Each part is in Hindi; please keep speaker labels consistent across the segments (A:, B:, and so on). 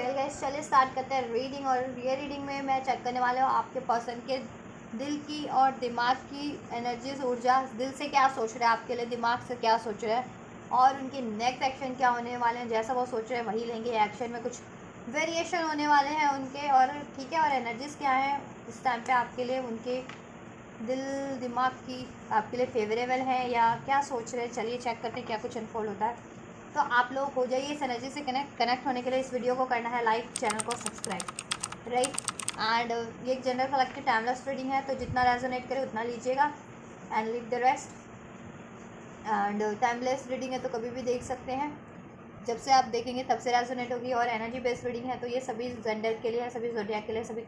A: वेल गाइस, चलिए स्टार्ट करते हैं रीडिंग। और ये रीडिंग में मैं चेक करने वाले हूँ आपके पर्सन के दिल की और दिमाग की एनर्जीज, ऊर्जा। दिल से क्या सोच रहे हैं आपके लिए, दिमाग से क्या सोच रहे हैं और उनके नेक्स्ट एक्शन क्या होने वाले हैं। जैसा वो सोच रहे हैं वही लेंगे, एक्शन में कुछ वेरिएशन होने वाले हैं उनके। और ठीक है, और एनर्जीज क्या है इस टाइम पे आपके लिए, उनके दिल दिमाग की आपके लिए फेवरेबल है या क्या सोच रहे हैं। चलिए चेक करते हैं क्या कुछ अनफोल्ड होता है। तो आप लोग हो जाइए इस एनर्जी से कनेक्ट होने के लिए इस वीडियो को करना है लाइक, चैनल को सब्सक्राइब, राइट। एंड ये एक जनरल कलेक्टिव टाइमलेस रीडिंग है, तो जितना रेजोनेट करे उतना लीजिएगा and leave the rest. And timeless reading है तो कभी भी देख सकते हैं, जब से आप देखेंगे तब से रेजोनेट होगी। और एनर्जी बेस्ड रीडिंग है तो ये सभी जेंडर के लिए है, सभी ज़ोडिएक के लिए, सभी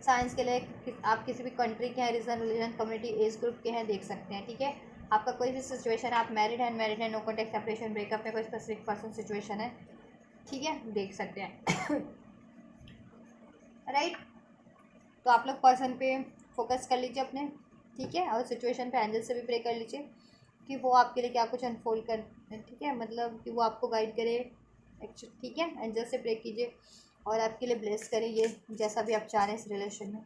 A: साइंस के लिए। आप किसी भी कंट्री के हैं, region, religion, community, age group के हैं, देख सकते हैं। ठीक है, आपका कोई भी सिचुएशन, आप मैरिड है, अनमैरिड है, नो कॉन्टेक्ट, सेपरेशन, ब्रेकअप में कोई स्पेसिफिक पर्सन सिचुएशन है, ठीक है, देख सकते हैं। राइट, तो आप लोग पर्सन पे फोकस कर लीजिए अपने, ठीक है। और सिचुएशन पे एंजल से भी प्रे कर लीजिए कि वो आपके लिए क्या कुछ अनफोल्ड कर, ठीक है, मतलब कि वो आपको गाइड करे, ठीक है। एंजल से प्रे कीजिए और आपके लिए ब्लेस करें ये जैसा भी आप चाह रहे हैं इस रिलेशन में।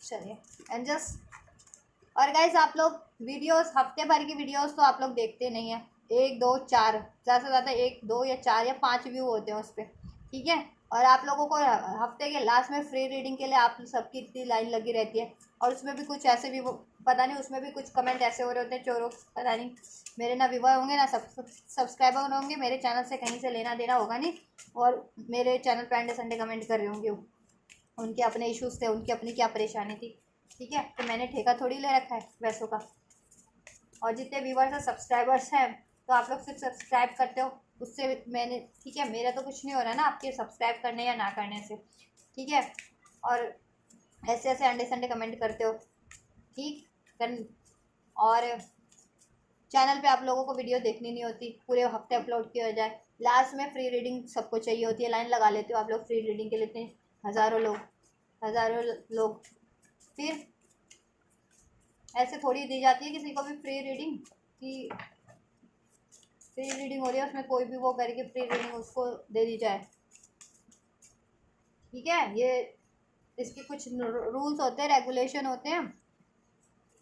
A: चलिए एंजल्स। और गाइज आप लोग वीडियोस, हफ्ते भर की वीडियोस तो आप लोग देखते नहीं हैं, 1 2 4 ज़्यादा से ज़्यादा 1 2 या 4 या 5 व्यू होते हैं उस पर, ठीक है। और आप लोगों को हफ्ते के लास्ट में फ्री रीडिंग के लिए आप सबकी इतनी लाइन लगी रहती है, और उसमें भी कुछ ऐसे भी पता नहीं, उसमें भी कुछ कमेंट ऐसे हो रहे होते हैं चोरों, पता नहीं मेरे ना व्यूवर होंगे ना सब्सक्राइबर होंगे, मेरे चैनल से कहीं से लेना देना होगा नहीं, और मेरे चैनल पर अंडे संडे कमेंट कर रहे होंगे, उनके अपने इश्यूज थे, उनकी अपनी क्या परेशानी थी, ठीक है। तो मैंने ठेका थोड़ी ले रखा है वैसों का। और जितने व्यूवर्स हैं, सब्सक्राइबर्स हैं, तो आप लोग सिर्फ सब्सक्राइब करते हो उससे मैंने, ठीक है, मेरा तो कुछ नहीं हो रहा ना आपके सब्सक्राइब करने या ना करने से, ठीक है। और ऐसे ऐसे अंडे संडे कमेंट करते हो, ठीक कर। और चैनल पे आप लोगों को वीडियो देखनी नहीं होती, पूरे हफ्ते अपलोड किया जाए, लास्ट में फ्री रीडिंग सबको चाहिए होती है, लाइन लगा लेते हो आप लोग फ्री रीडिंग के लिए, इतने हज़ारों लोग। फिर ऐसे थोड़ी दी जाती है किसी को भी फ्री रीडिंग, कि फ्री रीडिंग हो रही है उसमें कोई भी वो करके फ्री रीडिंग उसको दे दी जाए, ठीक है। ये इसके कुछ रूल्स होते हैं, रेगुलेशन होते हैं।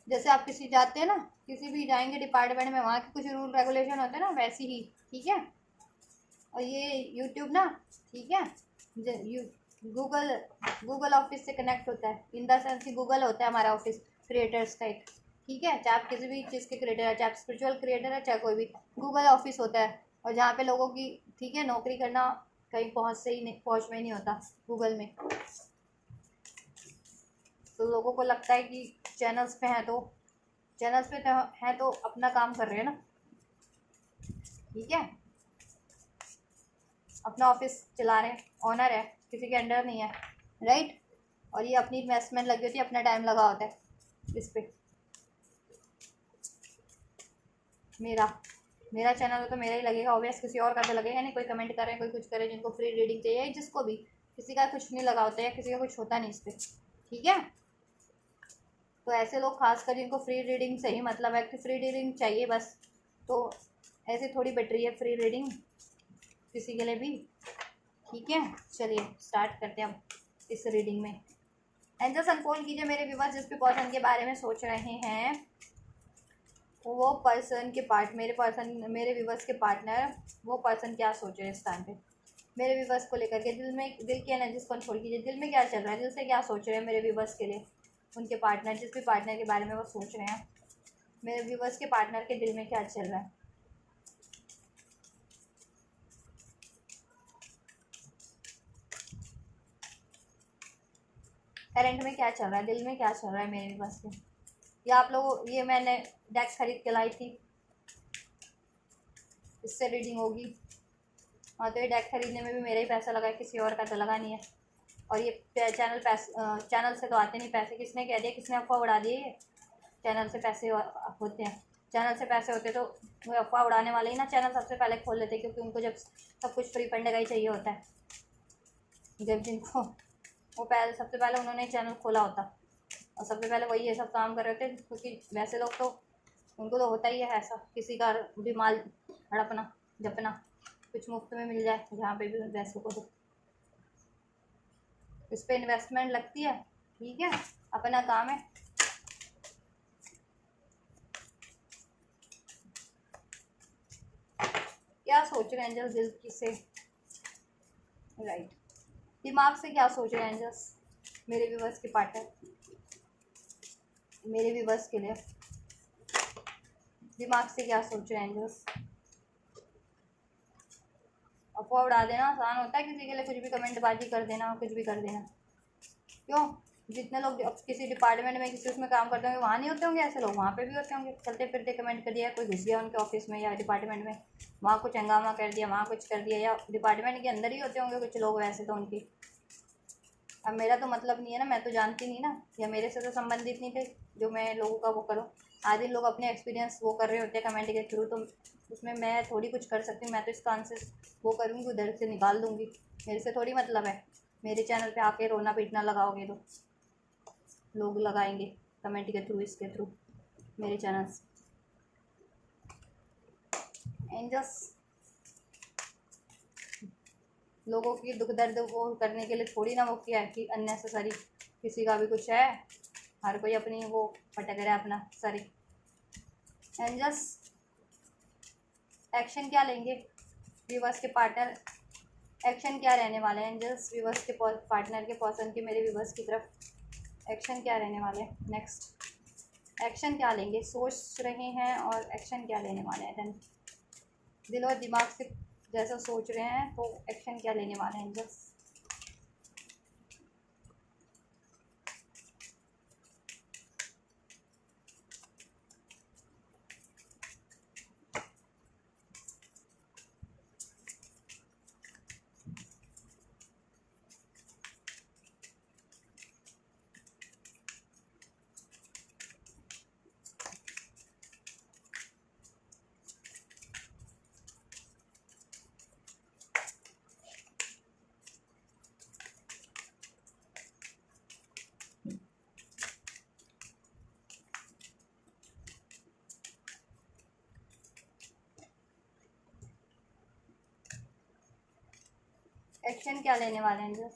A: जैसे आप किसी जाते हैं ना, किसी भी जाएंगे डिपार्टमेंट में, वहाँ के कुछ रूल रेगुलेशन होते हैं ना, वैसे ही, ठीक है। और ये यूट्यूब ना, ठीक है, गूगल ऑफिस से कनेक्ट होता है, इन द सेंस कि गूगल होता है हमारा ऑफिस क्रिएटर्स का एक, ठीक है। चाहे आप किसी भी चीज़ के क्रिएटर है, चाहे आप स्पिरिचुअल क्रिएटर है, चाहे कोई भी, गूगल ऑफिस होता है। और जहाँ पे लोगों की, ठीक है, नौकरी करना कहीं पहुँच में ही नहीं होता गूगल में। तो लोगों को लगता है कि चैनल्स पे हैं तो हैं तो अपना काम कर रहे हैं ना, ठीक है, अपना ऑफिस चला रहे हैं, ऑनर है, किसी के अंडर नहीं है, राइट। और ये अपनी इन्वेस्टमेंट लगी होती है, अपना टाइम लगा होता है इस पर। मेरा चैनल है तो मेरा ही लगेगा ऑब्वियस, किसी और का तो लगेगा नहीं। कोई कमेंट करे, कोई कुछ करे, जिनको फ्री रीडिंग चाहिए, जिसको भी, किसी का कुछ नहीं लगा होता है, किसी का कुछ होता नहीं इस पर, ठीक है। तो ऐसे लोग खासकर जिनको फ्री रीडिंग से ही मतलब है कि फ्री रीडिंग चाहिए बस, तो ऐसे थोड़ी बेटर है फ्री रीडिंग किसी के लिए भी, ठीक है। चलिए स्टार्ट करते हैं अब इस रीडिंग में। एंजल्स अनफोल्ड कीजिए मेरे व्यूअर्स जिस भी पर्सन के बारे में सोच रहे हैं, वो पर्सन के मेरे व्यूअर्स के पार्टनर, वो पर्सन क्या सोच रहे हैं इस टाइम पे मेरे व्यूअर्स को लेकर के। दिल की एनर्जीज कंट्रोल कीजिए, दिल में क्या चल रहा है, दिल से क्या सोच रहे हैं मेरे व्यूअर्स के लिए उनके पार्टनर, जिस भी पार्टनर के बारे में वो सोच रहे हैं, मेरे व्यूअर्स के पार्टनर के दिल में क्या चल रहा है। करंट में क्या चल रहा है, दिल में क्या चल रहा है मेरे व्यूअर्स के। या आप लोग, ये मैंने डेक्स खरीद के लाई थी, इससे रीडिंग होगी। हाँ, तो ये डेक खरीदने में भी मेरा ही पैसा लगा है, किसी और का तो लगा नहीं है। और ये चैनल से तो आते नहीं पैसे, किसने कह दिया, किसने अफवाह उड़ा दी है चैनल से पैसे होते हैं। चैनल से पैसे होते तो वो अफवाह उड़ाने वाले ही ना चैनल सबसे पहले खोल लेते, क्योंकि उनको जब सब कुछ फ्री फंड का ही चाहिए होता है, जब जिनको वो पहले सबसे पहले उन्होंने चैनल खोला होता, और सबसे पहले वही ये सब काम कर रहे थे, क्योंकि वैसे लोग तो उनको तो होता ही है ऐसा, किसी का भी माल हड़पना जपना, कुछ मुफ्त में मिल जाए जहाँ पे भी वैसों को तो, इस पर इन्वेस्टमेंट लगती है, ठीक है, अपना काम है। क्या सोच रहे हैं एंजल्स दिल की से, राइट, दिमाग से क्या सोच रहे हैं एंजल्स मेरे व्यूअर्स के पार्टनर, मेरे व्यूअर्स के लिए दिमाग से क्या सोच रहे हैं एंजल्स। अफवाह उड़ा देना आसान होता है किसी के लिए, कुछ भी कमेंटबाजी कर देना, कुछ भी कर देना। क्यों, जितने लोग अब किसी डिपार्टमेंट में किसी उसमें काम करते होंगे वहाँ नहीं होते होंगे ऐसे लोग, वहाँ पे भी होते होंगे। चलते फिरते कमेंट कर दिया, कोई घुस गया उनके ऑफिस में या डिपार्टमेंट में, वहाँ कुछ हंगामा कर दिया, वहाँ कुछ कर दिया, या डिपार्टमेंट के अंदर ही होते होंगे कुछ लोग वैसे तो उनकी। अब मेरा तो मतलब नहीं है ना, मैं तो जानती नहीं ना, या मेरे से तो संबंधित नहीं थे जो मैं लोगों का वो करूँ। आधे लोग अपने एक्सपीरियंस वो कर रहे होते हैं कमेंट के थ्रू, तो उसमें मैं थोड़ी कुछ कर सकती हूँ। मैं तो इसका आंसर वो करूँगी, उधर से निकाल दूँगी, मेरे से थोड़ी मतलब है। मेरे चैनल पे आके रोना पीटना लगाओगे तो लोग लगाएंगे कमेंट के थ्रू, इसके थ्रू मेरे चैनल से। एंजल्स लोगों की दुख दर्द वो करने के लिए थोड़ी ना वो किया है कि अननेसेसरी किसी का भी कुछ है, हर कोई अपनी वो भटक रहा है अपना सारी। एंजल्स एक्शन क्या लेंगे व्यूवर्स के पार्टनर, एक्शन क्या रहने वाले हैं एंजल्स व्यूवर्स के पार्टनर के पर्सन के मेरे व्यूवर्स की तरफ एक्शन क्या रहने वाले हैं नेक्स्ट, एक्शन क्या लेंगे, सोच रहे हैं और एक्शन क्या लेने वाले हैं। देन दिल और दिमाग से जैसा सोच रहे हैं तो एक्शन क्या लेने वाले हैं एंजल्स। एक्शन क्या लेने वाले हैं angels.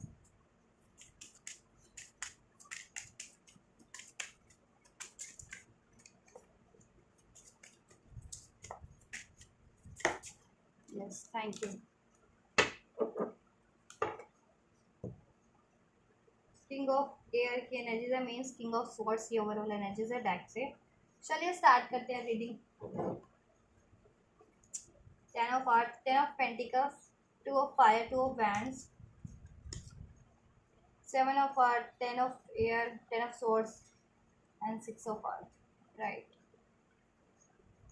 A: Yes thank you. King of air की एनर्जीज है, मीन्स किंग ऑफ स्वॉर्ड्स की ओवरऑल एनर्जीज है डेक से। चलिए स्टार्ट करते हैं reading. Ten of earth, ten of pentacles, two of fire, two of wands, seven of earth, ten of air, ten of swords and six of earth, right.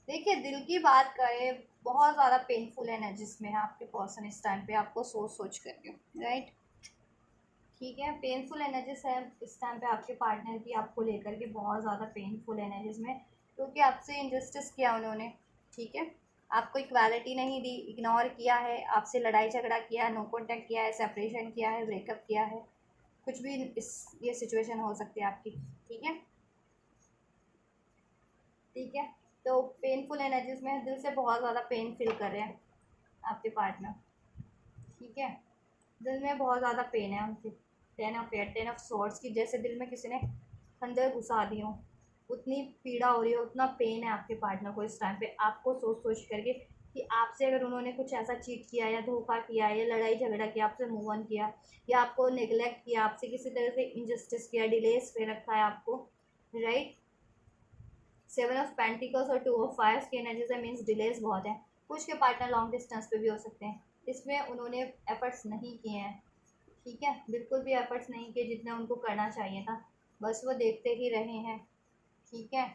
A: देखिए दिल की बात करें, बहुत ज़्यादा पेनफुल एनर्जीज में है आपके पर्सन इस टाइम पे, आपको सोच सोच करके, राइट, ठीक है। पेनफुल एनर्जीज है इस टाइम पे आपके पार्टनर की आपको लेकर के, बहुत ज़्यादा पेनफुल एनर्जीज में, क्योंकि आपसे इंजस्टिस किया उन्होंने, ठीक है, आपको इक्वालिटी नहीं दी, इग्नोर किया है, आपसे लड़ाई झगड़ा किया है, नो कॉन्टैक्ट किया है, सेपरेशन किया है, ब्रेकअप किया है, कुछ भी इस ये सिचुएशन हो सकती है आपकी, ठीक है, ठीक है। तो पेनफुल एनर्जीज में दिल से बहुत ज़्यादा पेन फील कर रहे हैं आपके पार्टनर, ठीक है, दिल में बहुत ज़्यादा पेन है उनके। Ten of air, ten of swords की जैसे दिल में किसी ने खंजर घुसा दी हो, उतनी पीड़ा हो रही है, उतना पेन है आपके पार्टनर को इस टाइम पे, आपको सोच सोच करके कि आपसे अगर उन्होंने कुछ ऐसा चीट किया या धोखा किया या लड़ाई झगड़ा किया, आपसे मूव ऑन किया, या आपको नेग्लेक्ट किया, आपसे किसी तरह से इंजस्टिस किया, डिलेस पे रखा है आपको, राइट। सेवन ऑफ पेंटिकल्स और टू ऑफ फायर्स की एनर्जीज है, मीन्स डिलेस बहुत है। कुछ के पार्टनर लॉन्ग डिस्टेंस पे भी हो सकते हैं, इसमें उन्होंने एफर्ट्स नहीं किए हैं, ठीक है, बिल्कुल भी एफर्ट्स नहीं किए जितना उनको करना चाहिए था, बस वो देखते ही रहे हैं, ठीक है,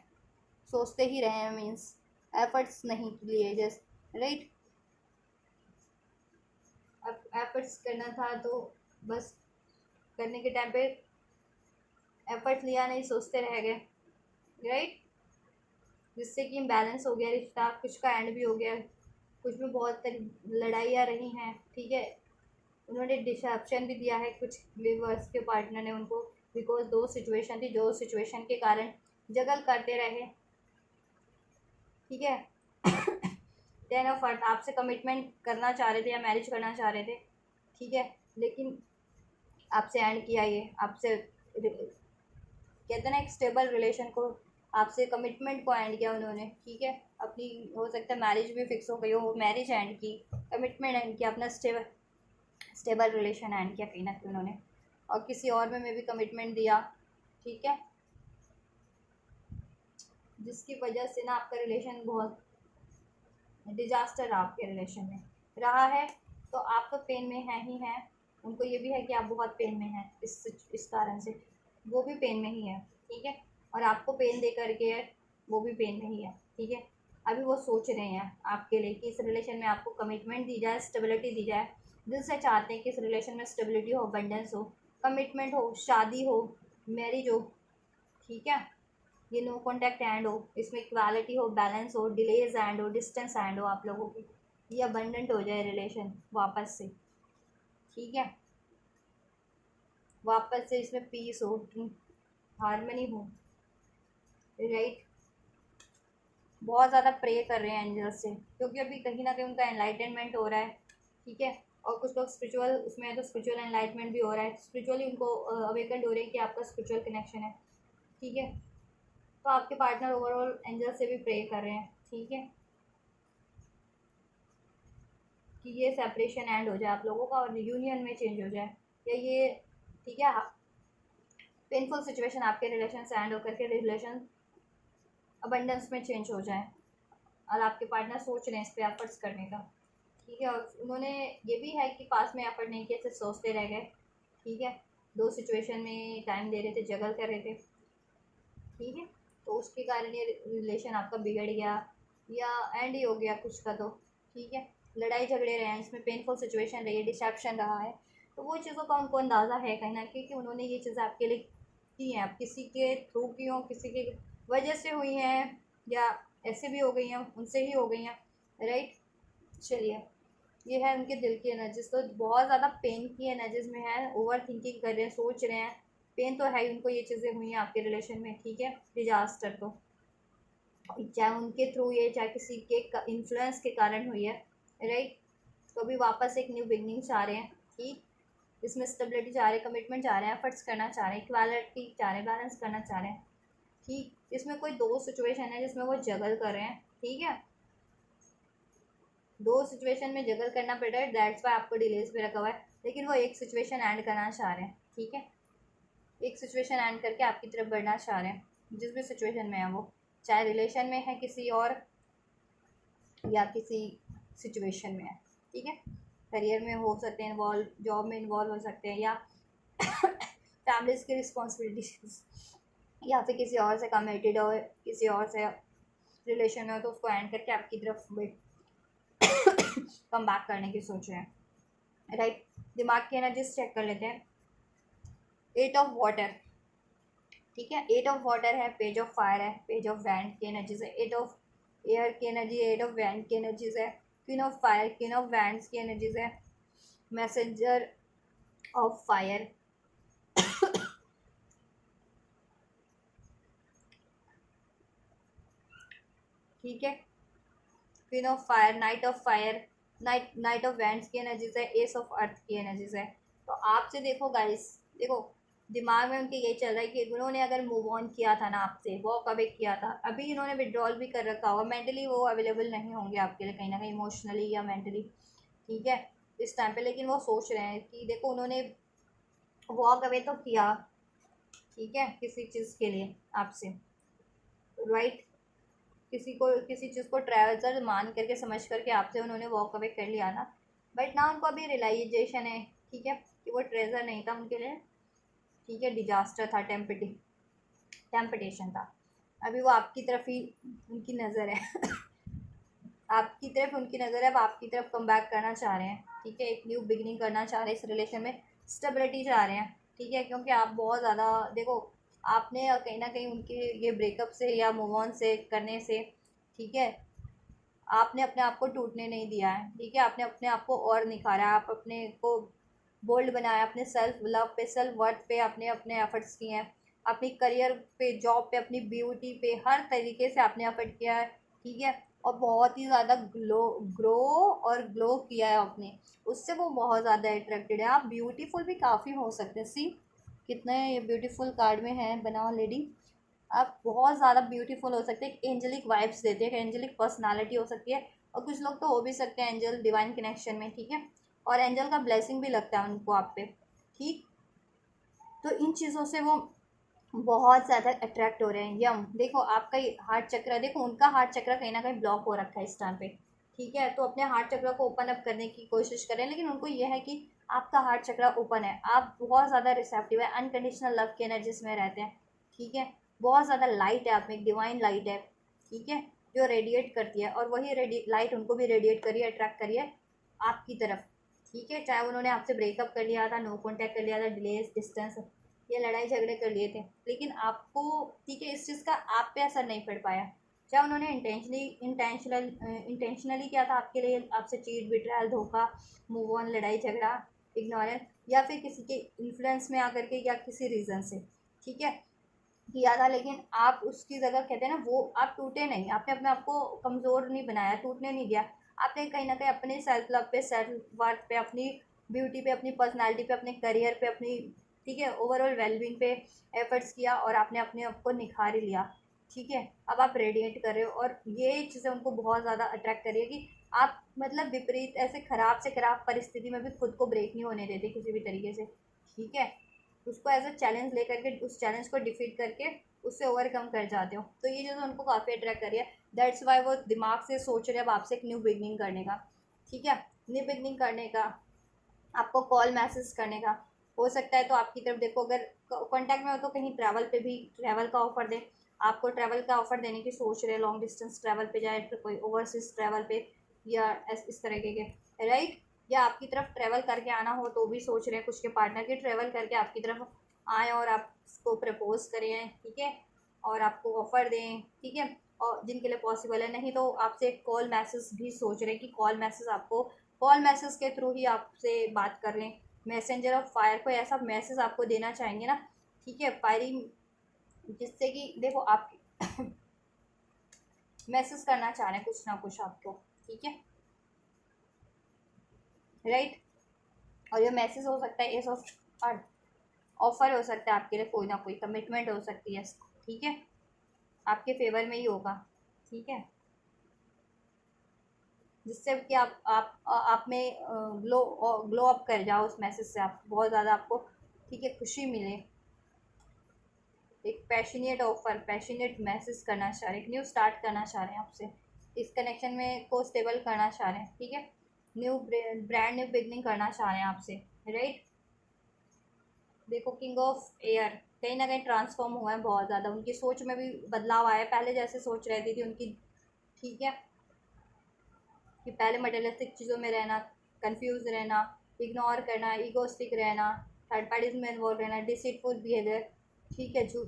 A: सोचते ही रहे हैं, मीन्स एफर्ट्स नहीं लिए, जस्ट राइट। एफर्ट्स करना था तो बस करने के टाइम पे एफर्ट लिया नहीं, सोचते रह गए, राइट, जिससे कि इम्बैलेंस हो गया रिश्ता, कुछ का एंड भी हो गया, कुछ में बहुत लड़ाइयाँ रही हैं, ठीक है, उन्होंने डिसअप्शन भी दिया है कुछ व्यूअर्स के पार्टनर ने उनको, बिकॉज दो सिचुएशन थी, जो सिचुएशन के कारण जगल करते रहे, ठीक है। टेन ऑफ हार्ट आपसे कमिटमेंट करना चाह रहे थे या मैरिज करना चाह रहे थे, ठीक है, लेकिन आपसे एंड किया, ये आपसे कहते हैं ना एक स्टेबल रिलेशन को, आपसे कमिटमेंट को एंड किया उन्होंने, ठीक है। अपनी हो सकता है मैरिज भी फिक्स हो गई हो, मैरिज एंड की, कमिटमेंट एंड किया, अपना स्टेबल रिलेशन एंड किया कहीं ना कहीं उन्होंने, और किसी और में भी कमिटमेंट दिया, ठीक है, जिसकी वजह से ना आपका रिलेशन बहुत डिजास्टर रहा आपके रिलेशन में रहा है। तो आप तो पेन में हैं ही हैं, उनको ये भी है कि आप बहुत पेन में हैं, इस कारण से वो भी पेन में ही है, ठीक है। और आपको पेन दे करके वो भी पेन में ही है, ठीक है। अभी वो सोच रहे हैं आपके लिए कि इस रिलेशन में आपको कमिटमेंट दी जाए, स्टेबिलिटी दी जाए, दिल से चाहते हैं कि इस रिलेशन में स्टेबिलिटी हो, अबंडेंस हो, कमिटमेंट हो, शादी हो, मैरिज हो, ठीक है। ये नो कॉन्टैक्ट एंड हो, इसमें इक्वालिटी हो, बैलेंस हो, डिलेज एंड हो, डिस्टेंस एंड हो आप लोगों की, ये अबंडेंट हो जाए रिलेशन वापस से, ठीक है। वापस से इसमें पीस हो, हारमनी हो, राइट। बहुत ज़्यादा प्रे कर रहे हैं एंजल्स से, क्योंकि अभी कहीं ना कहीं उनका एनलाइटनमेंट हो रहा है, ठीक है। और कुछ लोग स्पिरिचुअल उसमें है तो स्पिरिचुअल एनलाइटमेंट भी हो रहा है, स्पिरिचुअली उनको अवेकन्ड हो रहे हैं कि आपका स्पिरिचुअल कनेक्शन है, ठीक है। तो आपके पार्टनर ओवरऑल एंजल से भी प्रे कर रहे हैं, ठीक है, कि ये सेपरेशन एंड हो जाए आप लोगों का और यूनियन में चेंज हो जाए, या ये, ठीक है, पेनफुल सिचुएशन आपके रिलेशन से एंड होकर के रिलेशन अबंडेंस में चेंज हो जाए, और आपके पार्टनर सोच रहे हैं इस पर एफर्ट्स करने का, ठीक है। और उन्होंने ये भी है कि पास में एफर्ट नहीं किए, सिर्फ सोचते रह गए, ठीक है। दो सिचुएशन में टाइम दे रहे थे, जगल कर रहे थे, ठीक है। तो उसके कारण ये रिलेशन आपका बिगड़ गया या एंड ही हो गया कुछ का, तो ठीक है। लड़ाई झगड़े रहे हैं, इसमें पेनफुल सिचुएशन रही है, डिसेप्शन रहा है, तो वो चीज़ों का उनको अंदाज़ा है कहीं ना कहीं कि उन्होंने ये चीज़ें आपके लिए की हैं, आप किसी के थ्रू की हों, किसी के वजह से हुई हैं, या ऐसे भी हो गई हैं, उनसे ही हो गई हैं, राइट। चलिए, ये है उनके दिल की एनर्जीज, तो बहुत ज़्यादा पेन की एनर्जीज में है, ओवर थिंकिंग कर रहे हैं, सोच रहे हैं, पेन तो है ही उनको, ये चीज़ें हुई हैं आपके रिलेशन में, ठीक है। डिजास्टर तो चाहे उनके थ्रू ये, चाहे किसी के इन्फ्लुएंस के कारण हुई है, राइट। तो अभी वापस एक न्यू बिगनिंग चाह रहे हैं, ठीक। इसमें स्टेबिलिटी चाह रहे हैं, कमिटमेंट चाह रहे हैं, एफर्ट्स करना चाह रहे हैं, इक्वालिटी चाह रहे हैं, बैलेंस करना चाह रहे हैं, ठीक। इसमें कोई दो सिचुएशन है जिसमें वो जगल कर रहे हैं, ठीक है। दो सिचुएशन में जगल करना पड़ रहा है, दैट्स वाई आपको डिलेज पे रखा हुआ है, लेकिन वो एक सिचुएशन एंड करना चाह रहे हैं, ठीक है। एक सिचुएशन एंड करके आपकी तरफ बढ़ना चाह रहे हैं, जिस भी सिचुएशन में है वो, चाहे रिलेशन में है किसी और या किसी सिचुएशन में है, ठीक है। करियर में हो सकते हैं इन्वॉल्व, जॉब में इन्वॉल्व हो सकते हैं, या फैमिलीज की रिस्पॉन्सिबिलिटीज, या फिर किसी और से कमिटेड हो, किसी और से रिलेशन में हो, तो उसको एंड करके आपकी तरफ कम बैक करने की सोच रहे हैं, राइट। दिमाग की एनर्जीज चेक कर लेते हैं। 8 ऑफ वाटर, ठीक है, 8 ऑफ वाटर है, पेज ऑफ फायर है, पेज ऑफ वैंड की एनर्जीज है, 8 ऑफ एयर की एनर्जी, 8 ऑफ वैंड की एनर्जीज है, queen of fire, queen of wands की एनर्जीज है, मैसेंजर ऑफ फायर, ठीक है, queen of fire, night of fire, night of wands की एनर्जीज है, एस ऑफ अर्थ की एनर्जीज है। तो आपसे देखो गाइस, देखो दिमाग में उनके ये चल रहा है कि उन्होंने अगर मूव ऑन किया था ना आपसे, वॉक अवे किया था, अभी इन्होंने विड्रॉल भी कर रखा होगा, मेंटली वो अवेलेबल नहीं होंगे आपके लिए कहीं ना कहीं, इमोशनली या मेंटली, ठीक है, इस टाइम पे। लेकिन वो सोच रहे हैं कि देखो उन्होंने वॉक अवे तो किया, ठीक है, किसी चीज़ के लिए आपसे, राइट। किसी को, किसी चीज़ को ट्रैवलर मान करके, समझ करके आपसे उन्होंने वॉक अवे कर लिया ना, बट ना उनको अभी रियलाइजेशन है, ठीक है, कि वो ट्रेजर नहीं था उनके लिए, ठीक है, डिजास्टर था, टेम्पटेशन था। अभी वो आपकी तरफ ही उनकी नज़र है आपकी तरफ उनकी नज़र है, अब आपकी तरफ कम बैक करना चाह रहे हैं, ठीक है, एक न्यू बिगनिंग करना चाह रहे हैं, इस रिलेशन में स्टेबिलिटी चाह रहे हैं, ठीक है। क्योंकि आप बहुत ज़्यादा, देखो आपने कहीं ना कहीं उनके ये ब्रेकअप से या मूव ऑन से करने से, ठीक है, आपने अपने आप को टूटने नहीं दिया है, ठीक है, आपने अपने आप को और निखारा, आप अपने को बोल्ड बनाया, अपने सेल्फ लव पे, सेल्फ वर्थ पे आपने अपने एफर्ट्स किए हैं, अपनी करियर पे, जॉब पे, अपनी ब्यूटी पे, हर तरीके से आपने एफर्ट किया है, ठीक है। और बहुत ही ज़्यादा ग्रो और ग्लो किया है आपने, उससे वो बहुत ज़्यादा अट्रैक्टेड है। आप ब्यूटीफुल भी काफ़ी हो सकते हैं। सी कितने ये ब्यूटीफुल कार्ड में है बना हुआ लेडी। आप बहुत ज़्यादा ब्यूटीफुल हो सकते हैं, एंजेलिक वाइब्स देते हैं, एंजेलिक पर्सनालिटी हो सकती है, और कुछ लोग तो हो भी सकते हैं एंजल डिवाइन कनेक्शन में, ठीक है। और एंजल का ब्लेसिंग भी लगता है उनको आप पे, ठीक। तो इन चीज़ों से वो बहुत ज़्यादा अट्रैक्ट हो रहे हैं। यम देखो आपका हार्ट चक्र, देखो उनका हार्ट चक्र कहीं ना कहीं ब्लॉक हो रखा है इस टाइम पे, ठीक है। तो अपने हार्ट चक्र को ओपन अप करने की कोशिश करें, लेकिन उनको यह है कि आपका हार्ट चक्र ओपन है, आप बहुत ज़्यादा रिसेप्टिव है, अनकंडीशनल लव की एनर्जीज में रहते हैं, ठीक है। बहुत ज़्यादा लाइट है आप में, एक डिवाइन लाइट है, ठीक है, जो रेडिएट करती है, और वही लाइट उनको भी रेडिएट करिए, अट्रैक्ट करिए आपकी तरफ, ठीक है। चाहे उन्होंने आपसे ब्रेकअप कर लिया था, नो कॉन्टैक्ट कर लिया था, डिलेस डिस्टेंस, ये लड़ाई झगड़े कर लिए थे, लेकिन आपको, ठीक है, इस चीज़ का आप पे असर नहीं पड़ पाया। चाहे उन्होंने इंटेंशनली किया था आपके लिए, आपसे चीट, बिट्रायल, धोखा, मूव ऑन, लड़ाई झगड़ा, इग्नोरेंस, या फिर किसी के इन्फ्लुएंस में आकर के, या किसी रीज़न से, ठीक है, किया था, लेकिन आप उसकी जगह कहते हैं ना, वो आप टूटे नहीं, आपने अपने आप को कमज़ोर नहीं बनाया, टूटने नहीं दिया। आपने कहीं ना कहीं अपने सेल्फ लव पे, सेल्फ वर्थ पे, अपनी ब्यूटी पे, अपनी पर्सनालिटी पे, अपने करियर पे, अपनी, ठीक है, ओवरऑल वेलबींग पे एफर्ट्स किया, और आपने अपने आप को निखार लिया, ठीक है। अब आप रेडिएट कर रहे हो, और ये चीज़ें उनको बहुत ज़्यादा अट्रैक्ट कर रही है कि आप मतलब विपरीत ऐसे ख़राब से ख़राब परिस्थिति में भी खुद को ब्रेक नहीं होने देते किसी भी तरीके से, ठीक है। उसको एज अ चैलेंज लेकर के, उस चैलेंज को डिफीट करके उससे ओवरकम कर जाते हो। तो ये चीज़ उनको काफ़ी अट्रैक्ट करी है, दैट्स वाई वो दिमाग से सोच रहे हैं अब आपसे एक न्यू बिगनिंग करने का, ठीक है, न्यू बिगनिंग करने का, आपको कॉल मैसेज करने का। हो सकता है तो आपकी तरफ देखो, अगर कॉन्टैक्ट में हो तो कहीं ट्रैवल पे भी, ट्रैवल का ऑफर दे, आपको ट्रैवल का ऑफर देने की सोच रहे हैं, लॉन्ग डिस्टेंस ट्रैवल पे जाए, तो कोई ओवरसीज ट्रैवल पे, या इस तरीके के, राइट। या आपकी तरफ ट्रैवल करके आना हो तो भी सोच रहे हैं कुछ के पार्टनर के ट्रैवल करके आपकी तरफ आए और आपको प्रपोज करें, ठीक है, और आपको ऑफर दें, ठीक है। और जिनके लिए पॉसिबल है, नहीं तो आपसे कॉल मैसेज भी सोच रहे हैं कि कॉल मैसेज आपको, कॉल मैसेज के थ्रू ही आपसे बात कर लें। मैसेंजर ऑफ फायर, कोई ऐसा मैसेज आपको देना चाहेंगे ना, ठीक है, फायरिंग, जिससे कि देखो आप मैसेज करना चाह रहे हैं कुछ ना कुछ आपको, ठीक है, राइट। और ये मैसेज हो सकता है एस ऑफ अर्थ, ऑफर हो सकता है आपके लिए, कोई ना कोई कमिटमेंट हो सकती है, ठीक है, आपके फेवर में ही होगा, ठीक है, जिससे कि आप में ग्लो ग्लो अप कर जाओ उस मैसेज से, आप बहुत ज़्यादा आपको, ठीक है, खुशी मिले। एक पैशनेट ऑफर, पैशनेट मैसेज करना चाह रहे हैं, एक न्यू स्टार्ट करना चाह रहे हैं आपसे, इस कनेक्शन में को स्टेबल करना चाह रहे हैं, ठीक है, न्यू ब्रांड न्यू बिगनिंग करना चाह रहे हैं आपसे, राइट। देखो किंग ऑफ एयर, कहीं ना कहीं ट्रांसफॉर्म हुआ है बहुत ज़्यादा, उनकी सोच में भी बदलाव आया है, पहले जैसे सोच रहती थी उनकी, ठीक है, कि पहले मटेरियलिस्टिक चीज़ों में रहना, कंफ्यूज रहना, इग्नोर करना, ईगोस्टिक रहना, थर्ड पार्टीज में इन्वॉल्व रहना, डिसीटफुल बिहेवियर, ठीक है, झूठ,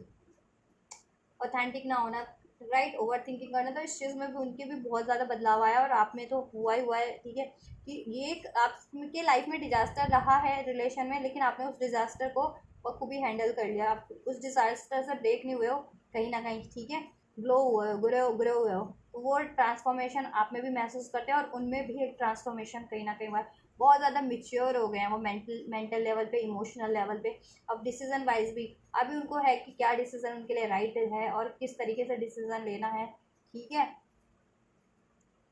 A: ऑथेंटिक ना होना, राइट, ओवर थिंकिंग करना। तो इस चीज़ में भी उनके भी बहुत ज़्यादा बदलाव आया, और आप में तो हुआ है, ठीक है, कि ये एक आपके लाइफ में डिजास्टर रहा है रिलेशन में, लेकिन आपने उस डिजास्टर को बखूबी हैंडल कर लिया, आप उस डिजास्टर से ब्रेक नहीं हुए हो कहीं ना कहीं, ठीक है, ग्लो हुए हो, ग्रो हुए हो। तो वो ट्रांसफॉर्मेशन आप में भी महसूस करते हैं, और उनमें भी एक ट्रांसफॉर्मेशन कहीं ना कहीं हुआ, बहुत ज़्यादा मिच्योर हो गए हैं वो, मेंटल लेवल पे, इमोशनल लेवल पे। अब डिसीजन वाइज भी अभी उनको है कि क्या डिसीजन उनके लिए राइट है, और किस तरीके से डिसीजन लेना है, ठीक है,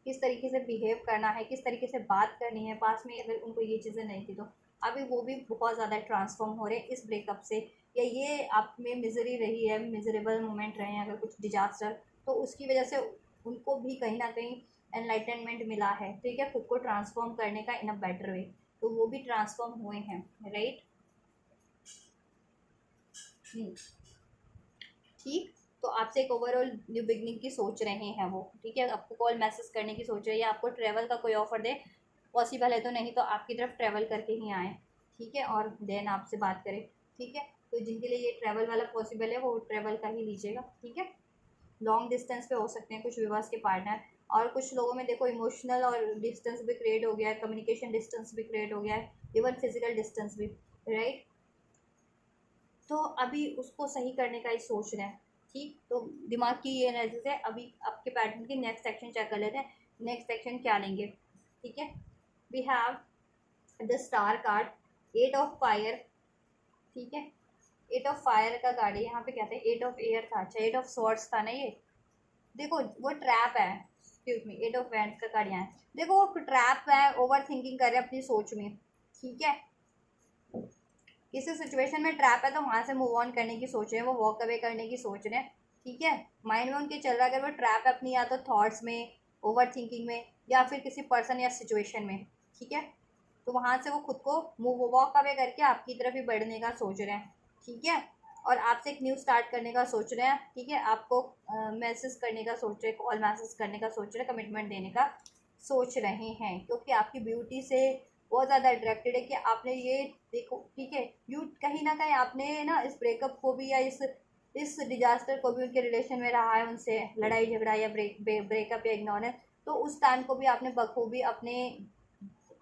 A: किस तरीके से बिहेव करना है, किस तरीके से बात करनी है पास में, अगर उनको ये चीज़ें नहीं थी तो। अभी वो भी बहुत ज़्यादा ट्रांसफॉर्म हो रहे हैं इस ब्रेकअप से, या ये आप में मिजरी रही है, मिजरेबल मोमेंट रहे हैं अगर कुछ डिजास्टर, तो उसकी वजह से उनको भी कहीं ना कहीं एनलाइटनमेंट मिला है, ठीक है, खुद को ट्रांसफॉर्म करने का इन अ बेटर वे। तो वो भी ट्रांसफॉर्म हुए हैं, राइट, ठीक। तो आपसे एक ओवरऑल न्यू बिगनिंग की सोच रहे हैं वो, ठीक है, आपको कॉल मैसेज करने की सोच रहे हैं, या आपको ट्रैवल का कोई ऑफर दे, पॉसिबल है तो, नहीं तो आपकी तरफ ट्रैवल करके ही आए, ठीक है, और देन आपसे बात करें, ठीक है। तो जिनके लिए ये ट्रैवल वाला पॉसिबल है वो ट्रैवल का ही लीजिएगा, ठीक है। लॉन्ग डिस्टेंस पे हो सकते हैं कुछ विवास के पार्टनर, और कुछ लोगों में देखो इमोशनल और डिस्टेंस भी क्रिएट हो गया है, कम्युनिकेशन डिस्टेंस भी क्रिएट हो गया है, इवन फिजिकल डिस्टेंस भी, राइट। तो अभी उसको सही करने का ही सोच रहे हैं, ठीक, तो दिमाग की ये एनालिसिस है। अभी आपके पैटर्न की नेक्स्ट सेक्शन चेक कर लेते हैं, नेक्स्ट सेक्शन क्या लेंगे। ठीक है, we have the star card, 8 of fire. ठीक है, 8 ऑफ फायर का कार्ड है, यहाँ पे क्या था, 8 ऑफ एयर था, अच्छा 8 ऑफ स्वॉर्ड्स था ना ये। देखो वो ट्रैप है, एक्सक्यूज मी, 8 ऑफ वैंड्स का कार्ड यहाँ है। देखो वो ट्रैप है, ओवर थिंकिंग कर रहे हैं अपनी सोच में। ठीक है, किसी सिचुएशन में ट्रैप है तो वहाँ से मूव ऑन करने की सोच रहे हैं, वो वॉक अवे करने की सोच रहे हैं। ठीक है, माइंड में उनके चल रहा है, अगर वो ट्रैप है अपनी या तो थॉट्स में, ओवर थिंकिंग में, या फिर किसी पर्सन या सिचुएशन में। ठीक है, तो वहाँ से वो खुद को मूव वॉक अवे करके आपकी तरफ ही बढ़ने का सोच रहे हैं। ठीक है, और आपसे एक न्यू स्टार्ट करने का सोच रहे हैं। ठीक है, आपको मैसेज करने का सोच रहे हैं, कॉल मैसेज करने का सोच रहे हैं, कमिटमेंट देने का सोच रहे हैं, क्योंकि आपकी ब्यूटी से बहुत ज़्यादा अट्रैक्टेड है कि आपने ये देखो। ठीक है, यू कहीं ना कहीं आपने ना इस ब्रेकअप को भी या इस डिजास्टर को भी, उनके रिलेशन में रहा है उनसे लड़ाई झगड़ा या ब्रेकअप या इग्नोरेंस, तो उस टाइम को भी आपने बखूबी अपने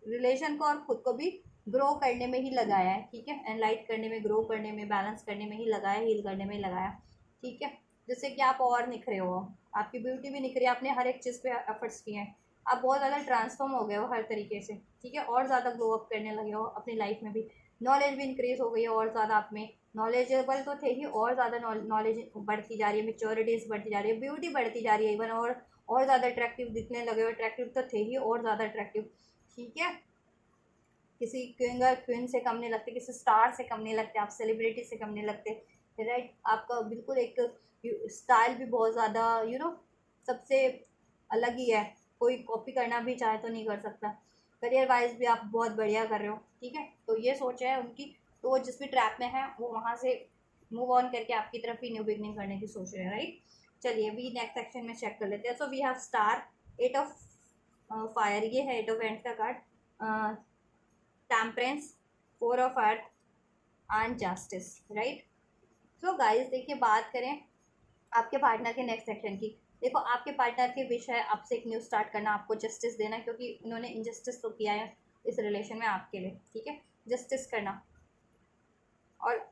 A: रिलेशन को और खुद को भी ग्रो करने में ही लगाया है। ठीक है, एनलाइट करने में, ग्रो करने में, बैलेंस करने में ही लगाया, हील करने में ही लगाया। ठीक है, जिससे कि आप और निखरे हो, आपकी ब्यूटी भी निखरी, आपने हर एक चीज़ पे एफर्ट्स किए हैं, आप बहुत ज़्यादा ट्रांसफॉर्म हो गए हो हर तरीके से। ठीक है, और ज़्यादा ग्रो अप करने लगे हो अपनी लाइफ में भी, नॉलेज भी इंक्रीज हो गई है और ज़्यादा आप में, नॉलेजेबल तो थे ही, और ज़्यादा नॉलेज बढ़ती जा रही है, मेच्योरिटीज़ बढ़ती जा रही है, ब्यूटी बढ़ती जा रही है इवन, और ज़्यादा अट्रैक्टिव दिखने लगे हो, अट्रैक्टिव तो थे ही और ज़्यादा अट्रैक्टिव। ठीक है, किसी क्वीन क्वीन से कम नहीं लगते, किसी स्टार से कम नहीं लगते, आप सेलिब्रिटी से कम नहीं लगते। राइट, आपका बिल्कुल एक स्टाइल भी बहुत ज़्यादा सबसे अलग ही है, कोई कॉपी करना भी चाहे तो नहीं कर सकता। करियर वाइज भी आप बहुत बढ़िया कर रहे हो। ठीक है, तो ये सोच है उनकी, तो वो जिस भी ट्रैप में है वो वहाँ से मूव ऑन करके आपकी तरफ ही न्यू बिगनिंग करने की सोच रहे हैं। राइट, चलिए वी नेक्स्ट सेक्शन में चेक कर लेते हैं। So we have star, 8 of fire, ये है 8 ऑफ एंड का card, temperance, 4 of earth and justice. Right, so guys देखिए, बात करें आपके पार्टनर के नेक्स्ट सेक्शन की। देखो आपके पार्टनर की विश है आपसे एक न्यू स्टार्ट करना, आपको जस्टिस देना, क्योंकि उन्होंने इनजस्टिस तो किया है इस रिलेशन में आपके लिए। ठीक है, जस्टिस करना, और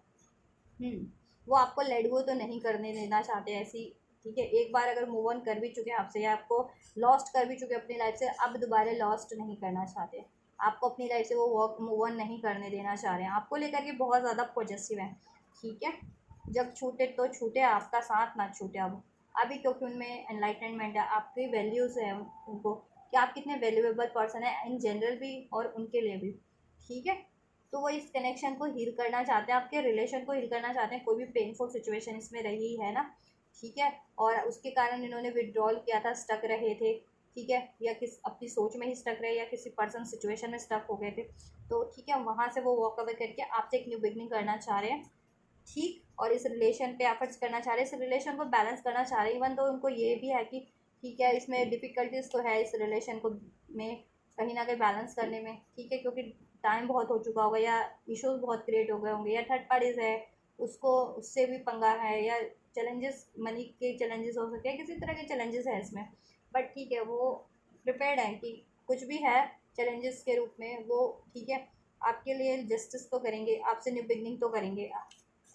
A: वो आपको लेट गो तो नहीं करने देना चाहते ऐसी। ठीक है, एक बार अगर मूव ऑन कर भी चुके हैं आपसे, या आपको लॉस्ट कर भी चुके हैं अपनी लाइफ से, अब दोबारा लॉस्ट नहीं करना चाहते, आपको अपनी लाइफ से वो वॉक मूव ऑन नहीं करने देना चाह रहे हैं, आपको लेकर के बहुत ज़्यादा पॉजिटिव हैं। ठीक है, जब छूटे तो छूटे, आपका साथ ना छूटे अब अभी, क्योंकि उनमें एनलाइटनमेंट है, आपकी वैल्यूज़ है उनको, कि आप कितने वैल्यूएबल पर्सन है इन जनरल भी और उनके लिए भी। ठीक है, तो वो इस कनेक्शन को हील करना चाहते हैं, आपके रिलेशन को हील करना चाहते हैं, कोई भी पेनफुल सिचुएशन इसमें रही है ना। ठीक है, और उसके कारण इन्होंने विड्रॉल किया था, स्टक रहे थे। ठीक है, या किस अपनी सोच में ही स्टक रहे, या किसी पर्सन सिचुएशन में स्टक हो गए थे, तो ठीक है वहाँ से वो वॉक अवे करके आपसे एक न्यू बिगनिंग करना चाह रहे हैं। ठीक, और इस रिलेशन पे एफर्ट्स करना चाह रहे हैं, इस रिलेशन को बैलेंस करना चाह रहे हैं, इवन तो उनको ये भी है कि ठीक है इसमें डिफ़िकल्टीज तो है इस रिलेशन को में कहीं ना कहीं बैलेंस करने में। ठीक है, क्योंकि टाइम बहुत हो चुका होगा, या इश्यूज बहुत क्रिएट हो गए होंगे, या थर्ड पार्टीज है, उसको उससे भी पंगा है, या चैलेंजेस, मनी के चैलेंजेस हो सकते हैं, किसी तरह के चैलेंजेस है इसमें। बट ठीक है, वो प्रिपेयर्ड है कि कुछ भी है चैलेंजेस के रूप में वो, ठीक है, आपके लिए जस्टिस तो करेंगे, आपसे न्यू बिगनिंग तो करेंगे।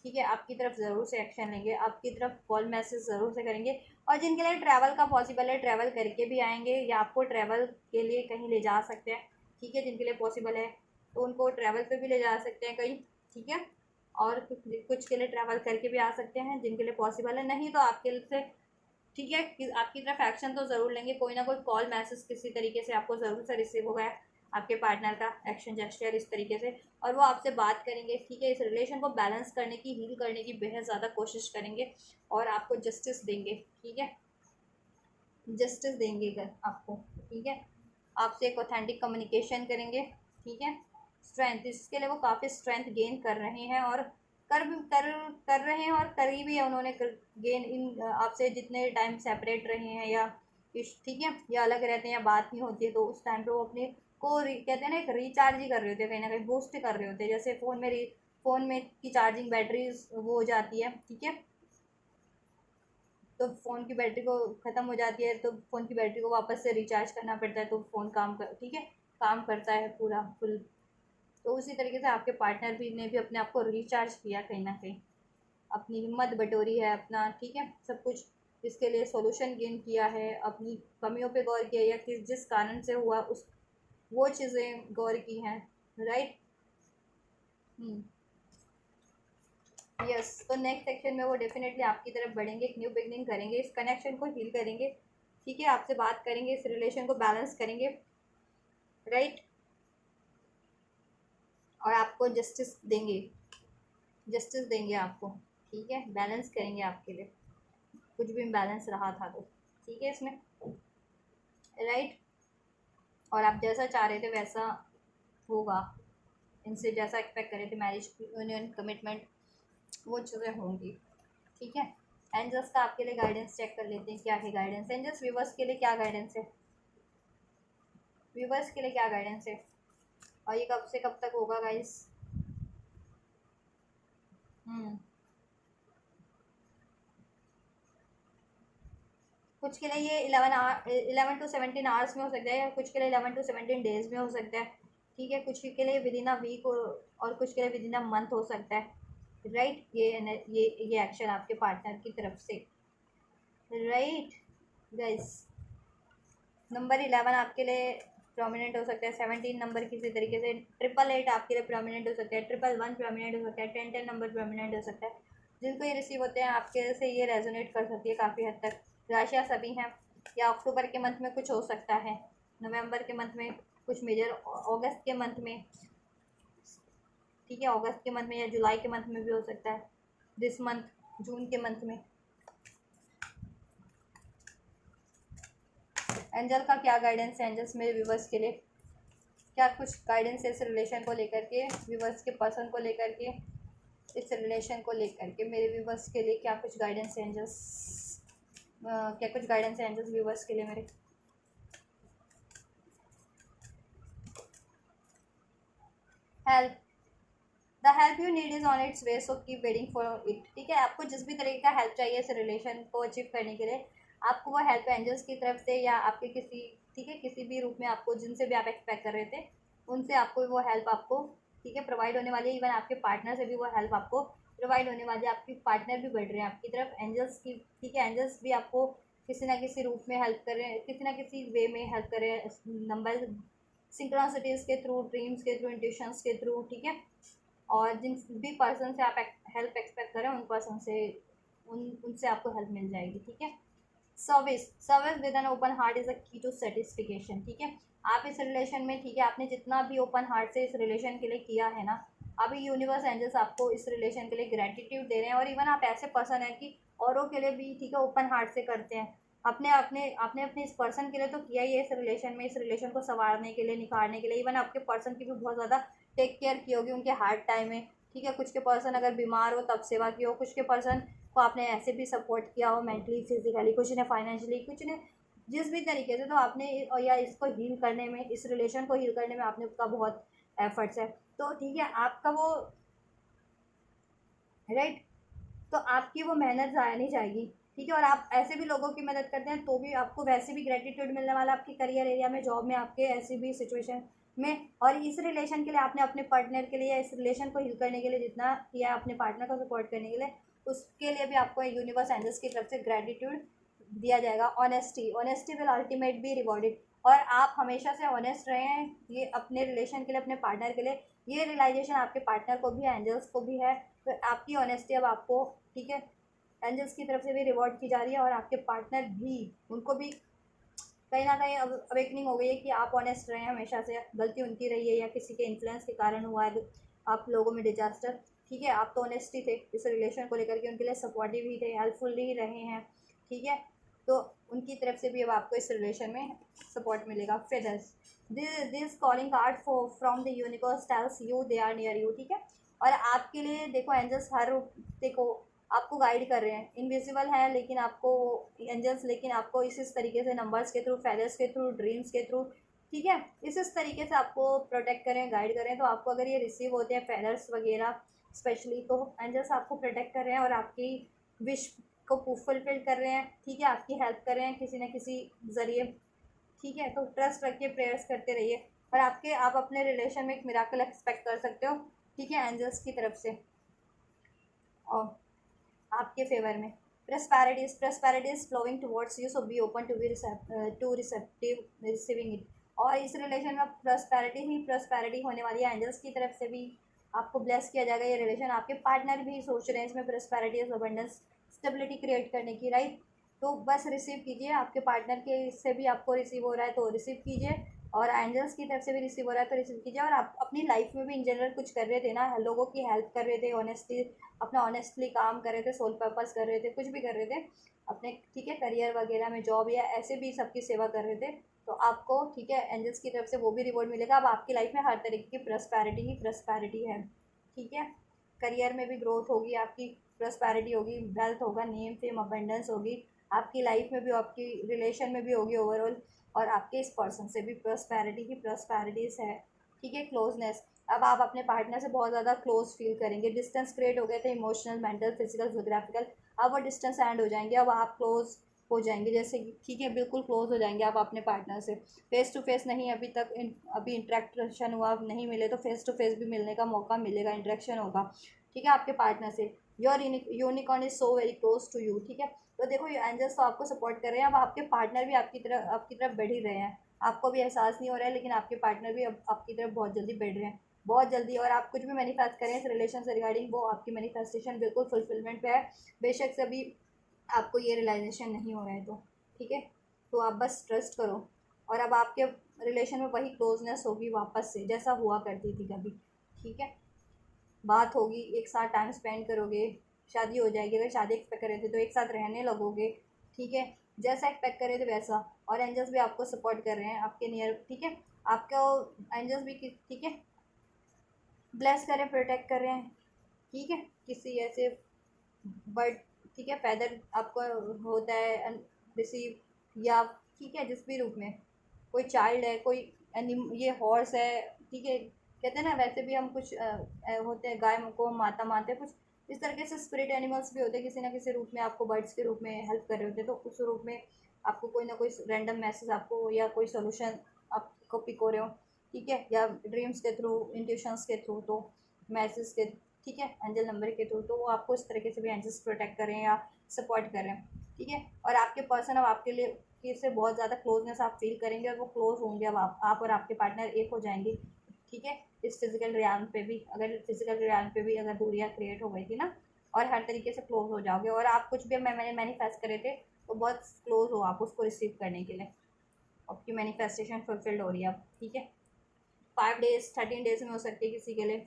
A: ठीक है, आपकी तरफ ज़रूर से एक्शन लेंगे, आपकी तरफ कॉल मैसेज ज़रूर से करेंगे, और जिनके लिए ट्रैवल का पॉसिबल है ट्रैवल करके भी आएंगे, या आपको ट्रैवल के लिए कहीं ले जा सकते हैं। ठीक है, जिनके लिए पॉसिबल है तो उनको ट्रैवल पे भी ले जा सकते हैं कहीं। ठीक है, और कुछ के लिए ट्रैवल करके भी आ सकते हैं, जिनके लिए पॉसिबल है, नहीं तो आपके लिए से ठीक है कि आपकी तरफ एक्शन तो ज़रूर लेंगे, कोई ना कोई कॉल मैसेज किसी तरीके से आपको ज़रूर से रिसीव होगा आपके पार्टनर का एक्शन जेस्चर इस तरीके से, और वो आपसे बात करेंगे। ठीक है, इस रिलेशन को बैलेंस करने की, हील करने की बेहद ज़्यादा कोशिश करेंगे, और आपको जस्टिस देंगे। ठीक है, जस्टिस देंगे कर आपको। ठीक है, आपसे एक ऑथेंटिक कम्युनिकेशन करेंगे। ठीक है, स्ट्रेंथ, इसके लिए वो काफ़ी स्ट्रेंथ गेन कर रहे हैं, और कर भी कर रहे हैं, और करी भी है उन्होंने गेन इन आपसे जितने टाइम सेपरेट रहे हैं, या ठीक है, या अलग रहते हैं, या बात नहीं होती है, तो उस टाइम पे वो अपने को कहते हैं ना, एक रिचार्ज ही कर रहे होते हैं, कहीं ना कहीं बूस्ट कर रहे होते हैं, जैसे फ़ोन में की चार्जिंग बैटरीज वो हो जाती है। ठीक है, तो फ़ोन की बैटरी को ख़त्म हो जाती है, तो फ़ोन की बैटरी को वापस से रिचार्ज करना पड़ता है, तो फ़ोन काम कर ठीक है, काम करता है पूरा फुल। तो उसी तरीके से आपके पार्टनर भी ने भी अपने आप को रिचार्ज किया कहीं ना कहीं। अपनी हिम्मत बटोरी है अपना, ठीक है, सब कुछ इसके लिए सॉल्यूशन गेन किया है, अपनी कमियों पे गौर किया या किस जिस कारण से हुआ उस वो चीज़ें गौर की हैं, राइट। यस, तो नेक्स्ट सेक्शन में वो डेफिनेटली आपकी तरफ बढ़ेंगे, एक न्यू बिगनिंग करेंगे, इस कनेक्शन को हील करेंगे, ठीक है, आपसे बात करेंगे, इस रिलेशन को बैलेंस करेंगे, राइट, और आपको जस्टिस देंगे आपको, ठीक है, बैलेंस करेंगे आपके लिए कुछ भी इम्बैलेंस रहा था तो, ठीक है इसमें, राइट, और आप जैसा चाह रहे थे वैसा होगा, इनसे जैसा एक्सपेक्ट करे थे, मैरिज यूनियन कमिटमेंट, वो चीज़ें होंगी, ठीक है। एंजल्स का आपके लिए गाइडेंस चेक कर लेते हैं, क्या है गाइडेंस एंजल्स, व्यूवर्स के लिए क्या गाइडेंस है, व्यूवर्स के लिए क्या गाइडेंस है, और ये कब से कब तक होगा गाइस। कुछ के लिए ये 11 to 17 आवर्स में हो सकता है, या कुछ के लिए 11 to 17 डेज में हो सकता है, ठीक है, कुछ के लिए विद इन अ वीक और कुछ के लिए विद इन अ मंथ हो सकता है, राइट, ये एक्शन आपके पार्टनर की तरफ से, राइट गाइस। नंबर 11 आपके लिए प्रोमिनेंट हो सकता है, 17 नंबर किसी तरीके से, 888 आपके लिए प्रोमिनेंट हो सकता है, 111 प्रोमिनेंट हो सकता है, 1010 नंबर प्रोमिनेंट हो सकता है, जिनको ये रिसीव होते हैं आपके से ये रेजोनेट कर सकती है काफ़ी हद तक, राशियाँ सभी हैं, या अक्टूबर के मंथ में कुछ हो सकता है, नवंबर के मंथ में कुछ मेजर, अगस्त के मंथ में, ठीक है, अगस्त के मंथ में या जुलाई के मंथ में भी हो सकता है, दिस मंथ जून के मंथ में। एंजल का क्या गाइडेंस है, एंजल्स मेरे व्यूवर्स के लिए क्या कुछ गाइडेंस है इस रिलेशन को लेकर के, व्यूवर्स के पर्सन को लेकर के, इस रिलेशन को लेकर के मेरे व्यूवर्स के लिए क्या कुछ गाइडेंस है एंजल्स, क्या कुछ गाइडेंस है एंजल्स व्यूवर्स के लिए मेरे। Help, the help you need is on it's way, so keep waiting for it, ठीक है, आपको जिस भी तरीके का हेल्प चाहिए इस रिलेशन को अचीव करने के लिए, आपको वो हेल्प एंजल्स की तरफ से या आपके किसी, ठीक है, किसी भी रूप में आपको जिनसे भी आप एक्सपेक्ट कर रहे थे उनसे आपको वो हेल्प आपको, ठीक है, प्रोवाइड होने वाली है, इवन आपके पार्टनर से भी वो हेल्प आपको प्रोवाइड होने वाली है, आपकी पार्टनर भी बढ़ रहे हैं आपकी तरफ एंजल्स की, ठीक है, एंजल्स भी आपको किसी ना किसी रूप में हेल्प कर रहे हैं, किसी ना किसी वे में हेल्प कर रहे हैं, नंबर सिंक्रोनिसिटीज़ के थ्रू, ड्रीम्स के थ्रू, इंट्यूशंस के थ्रू, ठीक है, और जिन भी पर्सन से आप हेल्प एक्सपेक्ट करें उन पर्सन से उनसे आपको हेल्प मिल जाएगी, ठीक है। Service with an open heart is a की टू सेटिस्फिकेशन, ठीक है, आप इस रिलेशन में, ठीक है, आपने जितना भी ओपन हार्ट से इस रिलेशन के लिए किया है ना, अभी यूनिवर्स एंजल्स आपको इस रिलेशन के लिए ग्रेटिट्यूड दे रहे हैं, और इवन आप ऐसे पर्सन हैं कि औरों के लिए भी, ठीक है, ओपन हार्ट से करते हैं, अपने अपने आपने अपने इस पर्सन के लिए तो किया ही है इस रिलेशन में, इस रिलेशन को संवारने के लिए, निखारने के लिए, इवन आपके पर्सन की भी बहुत ज़्यादा टेक केयर की होगी उनके हार्ड टाइम में, ठीक है, कुछ के पर्सन अगर बीमार हो तब सेवा की हो, कुछ के पर्सन को आपने ऐसे भी सपोर्ट किया हो मेंटली, फिजिकली, कुछ ने फाइनेंशियली, कुछ ने जिस भी तरीके से, तो आपने या इसको हील करने में, इस रिलेशन को हील करने में आपने का बहुत एफर्ट्स है, तो ठीक है, आपका वो, राइट, तो आपकी वो मेहनत ज़ाया नहीं जाएगी, ठीक है, और आप ऐसे भी लोगों की मदद करते हैं तो भी आपको वैसे भी ग्रेटिट्यूड मिलने वाला आपके करियर एरिया में, जॉब में, आपके ऐसी भी सिचुएशन में, और इस रिलेशन के लिए आपने अपने पार्टनर के लिए, इस रिलेशन को हील करने के लिए जितना किया अपने पार्टनर को सपोर्ट करने के लिए, उसके लिए भी आपको यूनिवर्स एंजल्स की तरफ से ग्रेटिट्यूड दिया जाएगा। Honesty will ultimate be rewarded, और आप हमेशा से ऑनेस्ट रहे हैं ये अपने रिलेशन के लिए, अपने पार्टनर के लिए, ये रियलाइजेशन आपके पार्टनर को भी है, एंजल्स को भी है, तो आपकी ऑनेस्टी अब आपको, ठीक है, एंजल्स की तरफ से भी रिवॉर्ड की जा रही है, और आपके पार्टनर भी, उनको भी कहीं ना कहीं अब अवेकनिंग हो गई है कि आप ऑनेस्ट रहे हैं, हमेशा से गलती उनकी रही है या किसी के इन्फ्लुएंस के कारण हुआ है आप लोगों में डिजास्टर, ठीक है, आप तो ऑनेस्टी थे इस रिलेशन को लेकर के, उनके लिए सपोर्टिव ही थे, हेल्पफुल ही रहे हैं, ठीक है, तो उनकी तरफ से भी अब आपको इस रिलेशन में सपोर्ट मिलेगा। Feathers, this calling card from the universe tells you they are near you, ठीक है, और आपके लिए देखो एंजल्स हर, देखो आपको गाइड कर रहे हैं, इनविजिबल है लेकिन आपको एंजल्स, लेकिन आपको इस तरीके से नंबर्स के थ्रू, फेदर्स के थ्रू, ड्रीम्स के थ्रू, ठीक है, इस तरीके से आपको प्रोटेक्ट करें, गाइड करें, तो आपको अगर ये रिसीव होते हैं फेदर्स वगैरह स्पेशली, तो एंजल्स आपको प्रोटेक्ट कर रहे हैं और आपकी विश को फुलफिल कर रहे हैं, ठीक है, आपकी हेल्प कर रहे हैं किसी न किसी ज़रिए, ठीक है, तो ट्रस्ट रखिए, प्रेयर्स करते रहिए, और आप अपने रिलेशन में एक मिराकल एक्सपेक्ट कर सकते हो, ठीक है, एंजल्स की तरफ से। और आपके फेवर में। Prosperity is flowing towards you, so be open to receptive receiving it. और इस रिलेशन में प्रस्पैरिटी होने वाली है, एंजल्स की तरफ से भी आपको ब्लेस किया जाएगा ये रिलेशन। आपके पार्टनर भी सोच रहे हैं इसमें प्रस्पैरिटी अबंडेंस स्टेबिलिटी क्रिएट करने की, राइट। तो बस रिसीव कीजिए, आपके पार्टनर के से भी आपको रिसीव हो रहा है तो रिसीव कीजिए, और एंजल्स की तरफ से भी रिसीव हो रहा है तो रिसीव कीजिए। और आप अपनी लाइफ में भी इन जनरल कुछ कर रहे थे ना, लोगों की हेल्प कर रहे थे, ऑनेस्टली अपना ऑनेस्टली काम कर रहे थे, सोल पर्पस कर रहे थे, कुछ भी कर रहे थे अपने, ठीक है, करियर वगैरह में, जॉब या ऐसे भी सबकी सेवा कर रहे थे, तो आपको, ठीक है, एंजल्स की तरफ से वो भी रिवॉर्ड मिलेगा। अब आपकी लाइफ में हर तरीके की प्रस्पैरिटी ही प्रस्पैरिटी है, ठीक है। करियर में भी ग्रोथ होगी आपकी, प्रस्पैरिटी होगी, वेल्थ होगा, नेम फेम अबेंडेंस होगी आपकी लाइफ में भी, आपकी रिलेशन में भी होगी ओवरऑल। और आपके इस पर्सन से भी प्रॉस्पेरिटी ही प्रॉस्पेरिटीज़ है, ठीक है। क्लोजनेस, अब आप अपने पार्टनर से बहुत ज़्यादा क्लोज फील करेंगे। डिस्टेंस क्रिएट हो गए थे, इमोशनल, मेंटल, फिजिकल, जोग्राफिकल, अब वो डिस्टेंस एंड हो जाएंगे, अब आप क्लोज हो जाएंगे, जैसे कि, ठीक है, बिल्कुल क्लोज हो जाएंगे आप अपने पार्टनर से। फेस टू फेस नहीं अभी तक, अभी इंट्रैक्शन हुआ नहीं मिले तो फेस टू फेस भी मिलने का मौका मिलेगा, इंट्रैक्शन होगा, ठीक है, आपके पार्टनर से। Your unicorn is so very close to you, ठीक है। तो देखो ये एंजल्स तो आपको सपोर्ट कर रहे हैं, अब आपके पार्टनर भी आपकी तरफ बढ़ ही रहे हैं, आपको भी एहसास नहीं हो रहा है, लेकिन आपके पार्टनर भी अब आपकी तरफ बहुत जल्दी बढ़ रहे हैं, बहुत जल्दी। और आप कुछ भी मैनिफेस्ट करें इस रिलेशन से रिगार्डिंग, वो आपकी मैनिफेस्टेशन बिल्कुल फुलफिलमेंट पे है, बेशक से अभी आपको ये रियलाइजेशन नहीं हो रहा है तो, ठीक है। तो आप बस ट्रस्ट करो, और अब आपके रिलेशन में वही क्लोजनेस होगी वापस से, जैसा हुआ करती थी कभी, ठीक है। बात होगी, एक साथ टाइम स्पेंड करोगे, शादी हो जाएगी, अगर शादी एक्सपेक्ट कर रहे थे तो एक साथ रहने लगोगे, ठीक है, जैसा एक्सपेक्ट कर रहे थे वैसा। और एंजल्स भी आपको सपोर्ट कर रहे हैं आपके नियर, ठीक है, आपको एंजल्स भी, ठीक है, ब्लेस कर रहे हैं, प्रोटेक्ट कर रहे हैं, ठीक है। किसी ऐसे बर्ड, ठीक है, फैदर आपको होता है रिसीव, या ठीक है, जिस भी रूप में, कोई चाइल्ड है, कोई ये हॉर्स है, ठीक है, कहते हैं ना, वैसे भी हम कुछ होते हैं, गाय को माता मानते हैं, कुछ इस तरीके से स्पिरिट एनिमल्स भी होते हैं, किसी ना किसी रूप में आपको बर्ड्स के रूप में हेल्प कर रहे होते हैं, तो उस रूप में आपको कोई ना कोई रैंडम मैसेज आपको, या कोई सोल्यूशन आपको पिक हो रहे हो, ठीक है, या ड्रीम्स के थ्रू, इंट्यूशंस के थ्रू, तो मैसेज के, ठीक है, एंजल नंबर के थ्रू, तो वो आपको इस तरीके से भी एंजल्स प्रोटेक्ट करें या सपोर्ट करें, ठीक है। और आपके पर्सन अब आपके लिए से बहुत ज़्यादा क्लोजनेस आप फील करेंगे, और वो क्लोज होंगे, अब आप और आपके पार्टनर एक हो जाएंगे, ठीक है। इस फिजिकल रियान पे भी, अगर फिजिकल रियान पे भी अगर दूरियाँ क्रिएट हो गई थी ना, और हर तरीके से क्लोज हो जाओगे, और आप कुछ भी मैंने मैनिफेस्ट करे थे तो बहुत क्लोज हो आप उसको रिसीव करने के लिए, आपकी मैनिफेस्टेशन फुलफिल्ड हो रही है अब, ठीक है। 5 डेज 13 डेज में हो सकती है किसी के लिए,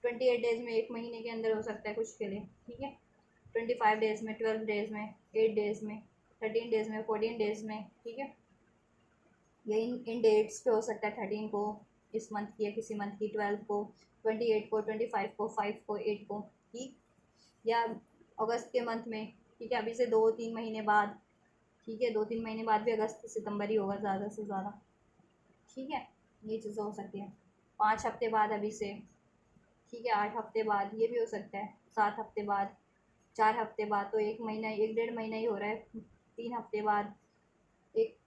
A: 28 डेज में, 1 महीने के अंदर हो सकता है कुछ के लिए, ठीक है। 25 डेज में, 12 डेज में, 8 डेज में, 13 डेज में, 14 डेज में, ठीक है। ये इन डेट्स पे हो सकता है, 13 को इस मंथ की, या किसी मंथ की 12 को, 28 को, 25 को, 5 को, 8 को, ठीक, या अगस्त के मंथ में, ठीक है, अभी से 2-3 महीने बाद, ठीक है, 2-3 महीने बाद भी अगस्त सितंबर ही होगा ज़्यादा से ज़्यादा, ठीक है। ये चीज़ें हो सकती हैं 5 हफ्ते बाद अभी से, ठीक है, 8 हफ्ते बाद ये भी हो सकता है, 7 हफ्ते बाद, 4 हफ्ते बाद, तो 1 महीना, 1 डेढ़ महीना ही हो रहा है, 3 हफ्ते बाद, एक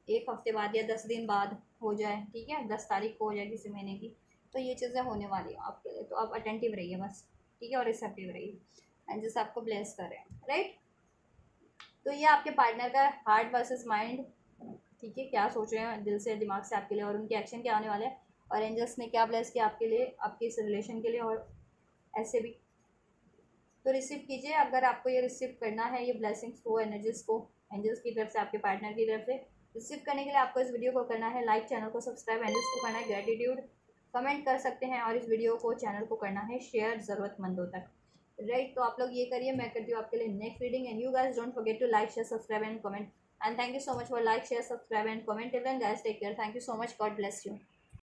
A: 1 हफ्ते बाद, या 10 दिन बाद हो जाए, ठीक है, 10 तारीख को हो जाए किसी महीने की, तो ये चीज़ें होने वाली हैं आपके लिए, तो आप अटेंटिव रहिए बस, ठीक है, और रिसेप्टिव रहिए, एंड जैसे आपको ब्लेस करें, राइट। तो ये आपके पार्टनर का हार्ट वर्सेस माइंड, ठीक है, क्या सोच रहे हैं दिल से दिमाग से आपके लिए, और उनके एक्शन क्या आने वाले हैं, और एंजल्स ने क्या ब्लेस किया आपके लिए, आपके इस रिलेशन के लिए, और ऐसे भी। तो रिसीव कीजिए, अगर आपको ये रिसीव करना है, ये ब्लेसिंग्स को, एनर्जीज को, एंजल्स की तरफ से, आपके पार्टनर की तरफ से रिसीव करने के लिए आपको इस वीडियो को करना है लाइक, चैनल को सब्सक्राइब, एंजल्स को करना है ग्रेटिट्यूड, कमेंट कर सकते हैं, और इस वीडियो को, चैनल को करना है शेयर ज़रूरतमंदों तक, राइट। तो आप लोग ये करिए, मैं करती हूँ आपके लिए next reading, and you guys don't forget to like, share, subscribe and comment, and thank you so much for like, share, subscribe and comment, till then guys take care, thank you so much, God bless you.